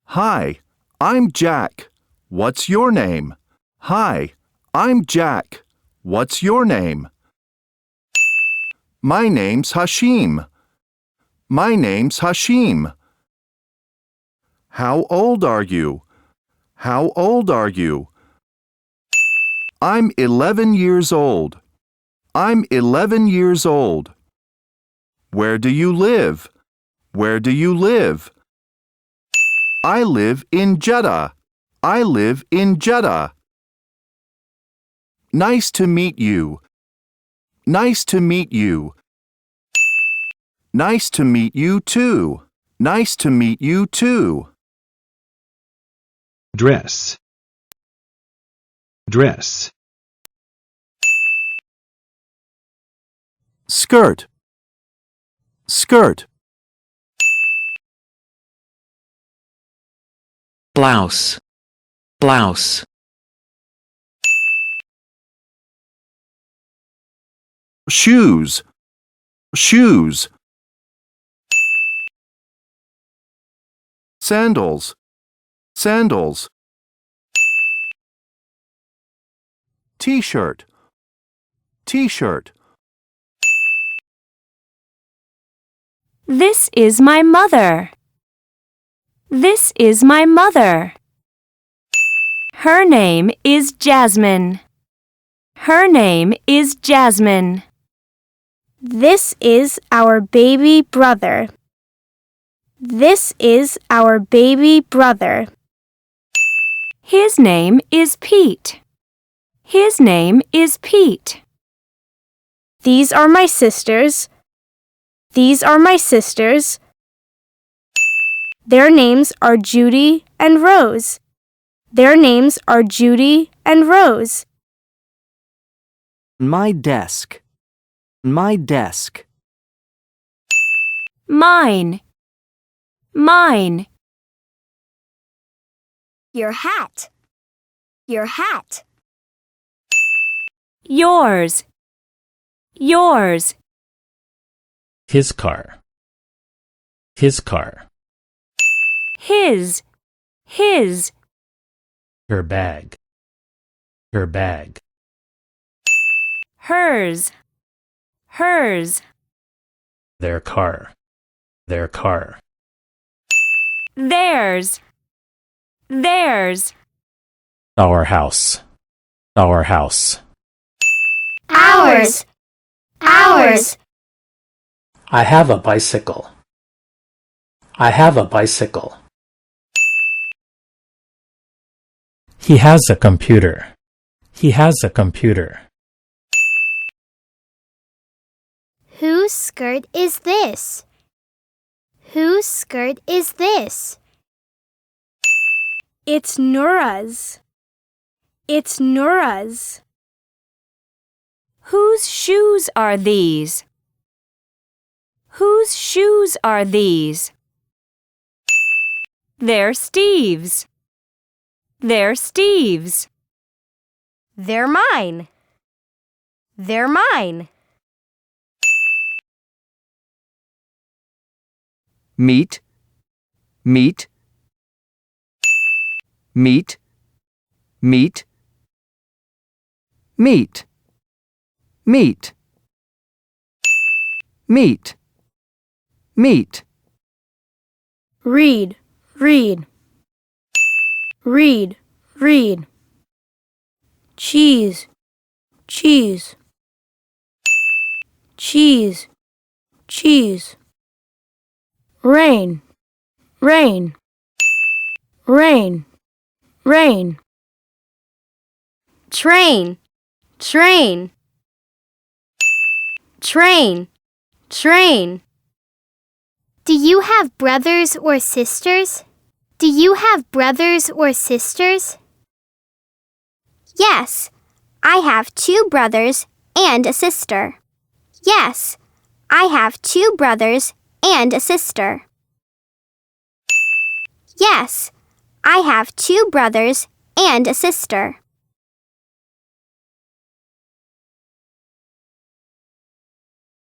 Hi, I'm Jack. What's your name? Hi, I'm Jack. What's your name? My name's Hashim. My name's Hashim. How old are you? How old are you? I'm 11 years old. I'm 11 years old. Where do you live? Where do you live? I live in Jeddah. I live in Jeddah. Nice to meet you. Nice to meet you. Nice to meet you too. Nice to meet you too. Dress. Dress. Skirt. Skirt. Blouse. Blouse. Shoes. Shoes. Sandals. Sandals. T-shirt. T-shirt. This is my mother. This is my mother. Her name is Jasmine. Her name is Jasmine. This is our baby brother. This is our baby brother. His name is Pete. His name is Pete. These are my sisters. These are my sisters. Their names are Judy and Rose. Their names are Judy and Rose. My desk. My desk. Mine. Mine. Your hat. Your hat. Yours. Yours. His car. His car. His. His. Her bag. Her bag. Hers. Hers. Their car. Their car. Theirs. Theirs. Our house. Our house. Ours. Ours. I have a bicycle. I have a bicycle. He has a computer. He has a computer. Whose skirt is this? Whose skirt is this? It's Nora's. It's Nora's. Whose shoes are these? Whose shoes are these? They're Steve's. They're Steve's. They're mine. They're mine. Meet. Meet. Meet. Meet. Meet. Meet. Meet. Meet. Read. Read. Read. Read. Cheese. Cheese. Cheese. Cheese. Rain. Rain. Rain. Rain. Train. Train. Train. Train. Do you have brothers or sisters? Do you have brothers or sisters? Yes, I have 2 brothers and a sister. Yes, I have 2 brothers and a sister. Yes, I have 2 brothers and a sister.